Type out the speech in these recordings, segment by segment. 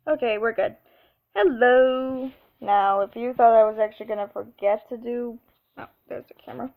Okay, we're good. Hello. Now, if you thought I was actually gonna forget to do, oh, there's the camera.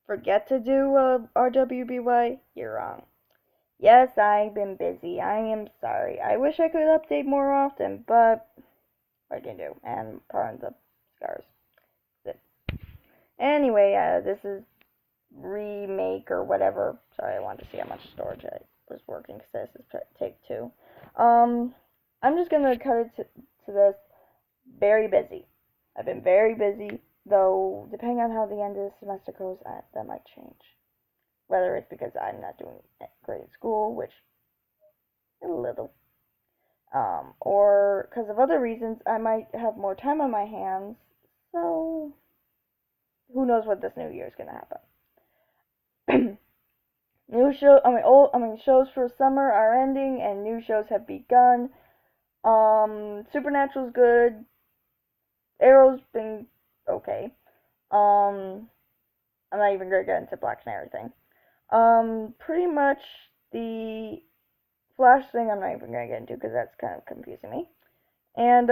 Forget to do RWBY, you're wrong. Yes, I've been busy. I am sorry. I wish I could update more often, but what can I do? And pardon the scars. Anyway, this is remake or whatever. Sorry, I wanted to see how much storage I was working because this is take two. Um, I'm just gonna cut it to this. Very busy. I've been very busy, though depending on how the end of the semester goes, that might change. Whether it's because I'm not doing great at school, which a little, or because of other reasons, I might have more time on my hands. So who knows what this new year is gonna happen? New show, shows for summer are ending, and new shows have begun. Supernatural's good. Arrow's been okay. Um, I'm not even gonna get into Black and everything. Pretty much the Flash thing I'm not even gonna get into because that's kind of confusing me. And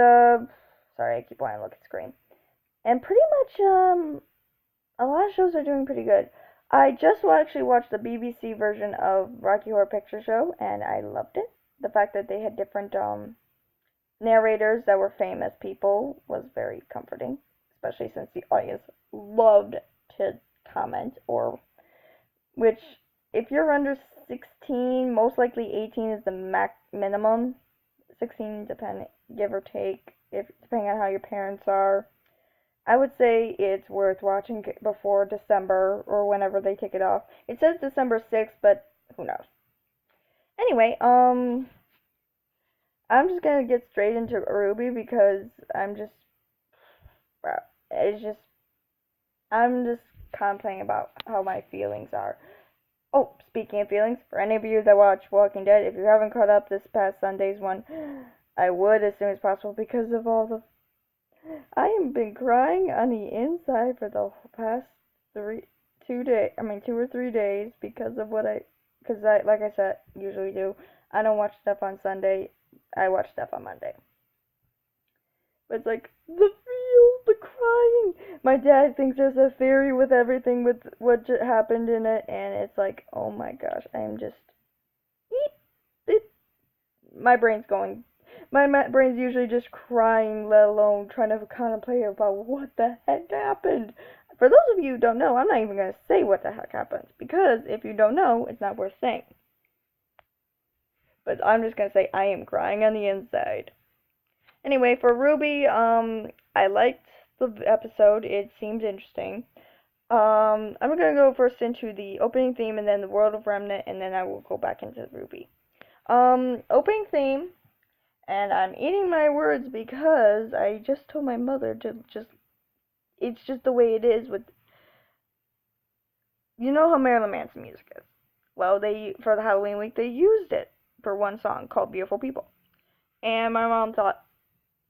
sorry, I keep wanting to look at the screen. And pretty much a lot of shows are doing pretty good. I just actually watched the BBC version of Rocky Horror Picture Show, and I loved it. The fact that they had different narrators that were famous people was very comforting, especially since the audience loved to comment, or which if you're under 16, most likely 18 is the minimum. 16 give or take, if depending on how your parents are. I would say it's worth watching before December or whenever they take it off. It says December 6th, but who knows. Anyway, I'm just gonna get straight into RWBY because it's just, I'm just complaining about how my feelings are. Oh, speaking of feelings, for any of you that watch Walking Dead, if you haven't caught up this past Sunday's one, I would as soon as possible because of all the. I have been crying on the inside for the past 2 or 3 days because of because like I said, usually do. I don't watch stuff on Sunday. I watch stuff on Monday. But it's like the feels, the crying. My dad thinks there's a theory with everything with what happened in it, and it's like, oh my gosh, I am just, my brain's going. My brain's usually just crying, let alone trying to contemplate about what the heck happened. For those of you who don't know, I'm not even gonna say what the heck happened because if you don't know, it's not worth saying. But I'm just gonna say I am crying on the inside. Anyway, for RWBY, I liked the episode. It seemed interesting. I'm gonna go first into the opening theme and then the World of Remnant, and then I will go back into RWBY. Opening theme, and I'm eating my words because I just told my mother to it's just the way it is with, you know how Marilyn Manson music is. Well, for the Halloween week, they used it for one song called Beautiful People. And my mom thought,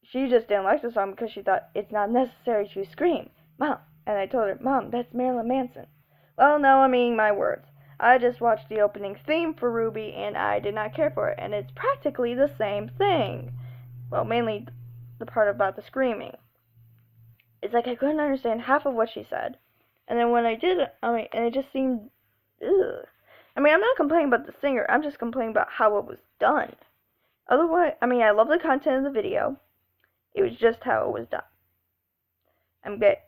she just didn't like the song because she thought it's not necessary to scream. Mom. And I told her, Mom, that's Marilyn Manson. Well, no, I'm eating my words. I just watched the opening theme for RWBY and I did not care for it. And it's practically the same thing. Well, mainly the part about the screaming. It's like I couldn't understand half of what she said. And then when I did, and it just seemed, ugh. I'm not complaining about the singer. I'm just complaining about how it was done. Otherwise, I love the content of the video. It was just how it was done.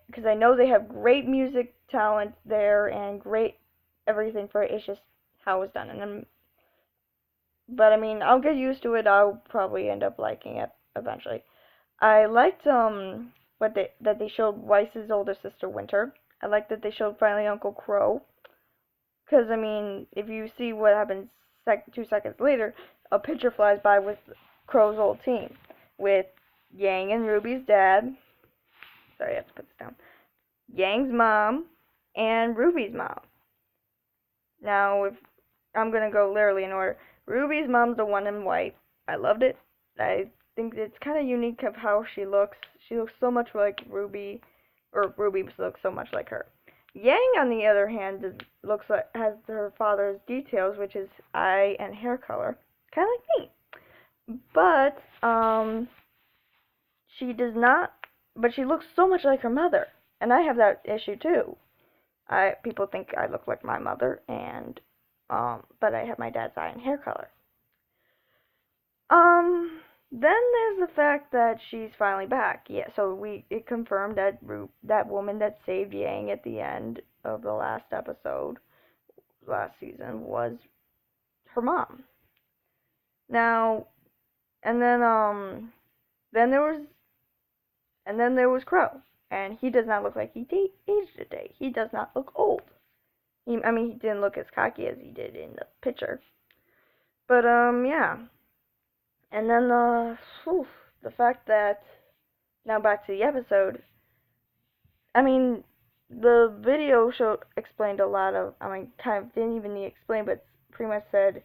Because I know they have great music talent there and great everything for it. It's just how it was done. But I'll get used to it. I'll probably end up liking it eventually. I liked that they showed Weiss's older sister Winter. I liked that they showed finally Uncle Crow. Because if you see what happens 2 seconds later, a picture flies by with Crow's old team with Yang and Ruby's dad. Sorry, I have to put this down. Yang's mom and Ruby's mom. Now, if I'm gonna go literally in order, Ruby's mom's the one in white. I loved it. I think it's kind of unique of how she looks. She looks so much like Ruby, or Ruby looks so much like her. Yang, on the other hand, has her father's details, which is eye and hair color, kind of like me. But she does not. But she looks so much like her mother, and I have that issue too. People think I look like my mother, and but I have my dad's eye and hair color. Then there's the fact that she's finally back. Yeah, so it confirmed that that woman that saved Yang at the end of the last episode, last season, was her mom. Now, and then there was Crow, and he does not look like he aged a day. He does not look old. I mean, he didn't look as cocky as he did in the picture. But yeah. And then the fact that now back to the episode. I mean, the video showed explained a lot of. I mean, kind of didn't even need to explain, but pretty much said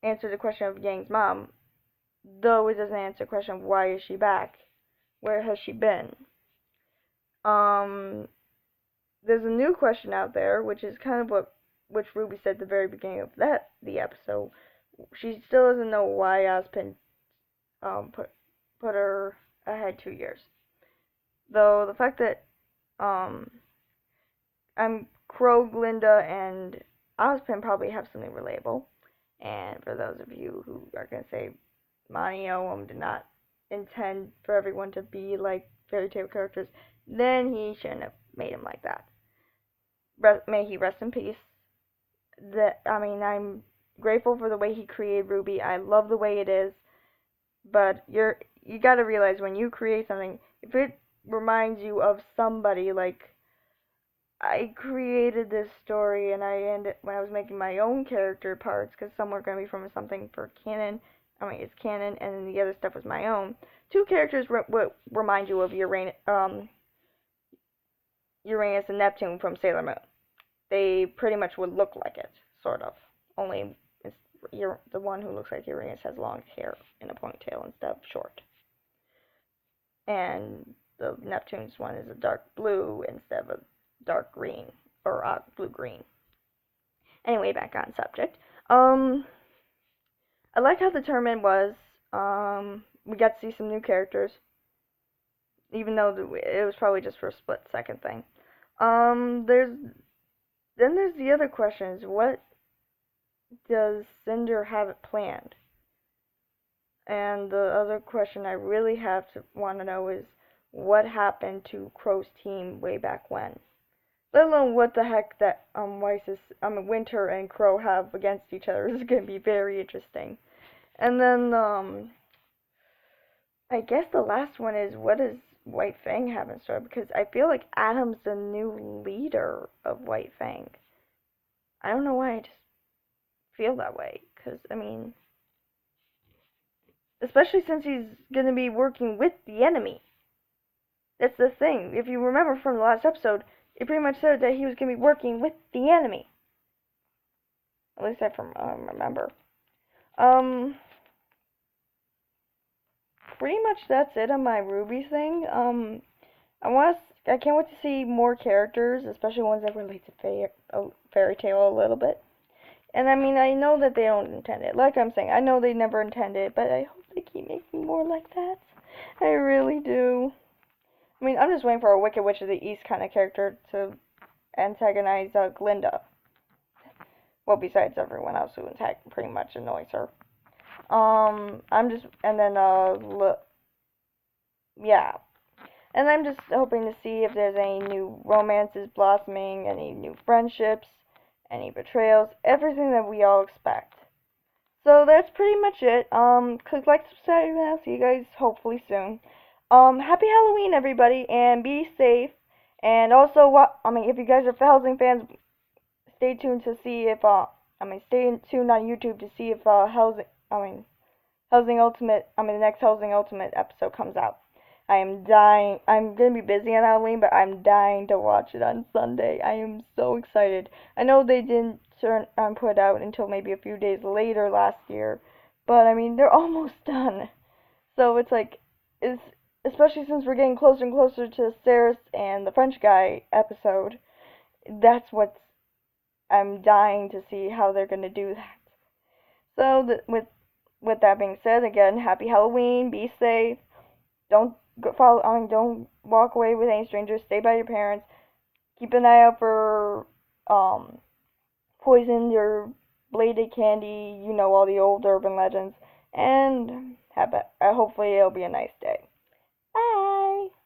answered the question of Yang's mom. Though it doesn't answer the question of why is she back, where has she been. Um, there's a new question out there, which is kind of which RWBY said at the very beginning of the episode. She still doesn't know why Ozpin put her ahead 2 years. Though the fact that Crow, Glinda, and Ozpin probably have something relatable. And for those of you who are gonna say Monty Oum did not intend for everyone to be like fairy tale characters, then he shouldn't have made him like that. May he rest in peace. I'm grateful for the way he created RWBY. I love the way it is, but you gotta realize when you create something, if it reminds you of somebody, like I created this story and when I was making my own character parts, because some were gonna be from something for canon. I mean, it's canon, and then the other stuff was my own. Two characters would remind you of Uranus and Neptune from Sailor Moon. They pretty much would look like it, sort of. Only the one who looks like Uranus has long hair in a ponytail instead of short. And the Neptune's one is a dark blue instead of a dark green, or blue-green. Anyway, back on subject. I like how the tournament was. We got to see some new characters, even though it was probably just for a split second thing. There's the other questions. What does Cinder have it planned? And the other question I really want to know is what happened to Crow's team way back when? Let alone what the heck that Winter and Crow have against each other. This is going to be very interesting. And then I guess the last one is what does White Fang have in store? Because I feel like Adam's the new leader of White Fang. I don't know why, I just feel that way. Because, I mean, especially since he's going to be working with the enemy. That's the thing. If you remember from the last episode, it pretty much said that he was going to be working with the enemy. At least I remember. Pretty much that's it on my RWBY thing. I can't wait to see more characters, especially ones that relate to fairy tale a little bit. And I mean, I know that they don't intend it. Like I'm saying, I know they never intended it, but I hope they keep making more like that. I really do. I mean, I'm just waiting for a Wicked Witch of the East kind of character to antagonize Glinda. Well, besides everyone else who pretty much annoys her. Yeah. And I'm just hoping to see if there's any new romances blossoming, any new friendships, any betrayals, everything that we all expect. So that's pretty much it. Click like, subscribe, and I'll see you guys hopefully soon. Happy Halloween, everybody, and be safe. And also, if you guys are Helsing fans, stay tuned to see if, stay tuned on YouTube to see if, Helsing Ultimate, the next Helsing Ultimate episode comes out. I am dying. I'm going to be busy on Halloween, but I'm dying to watch it on Sunday. I am so excited. I know they didn't put out until maybe a few days later last year, but I mean, they're almost done. So it's like, especially since we're getting closer and closer to Saris and the French guy episode, I'm dying to see how they're going to do that. So, with that being said, again, happy Halloween. Be safe. Don't go follow. Don't walk away with any strangers. Stay by your parents. Keep an eye out for um poison or bladed candy. You know all the old urban legends. And hopefully it'll be a nice day.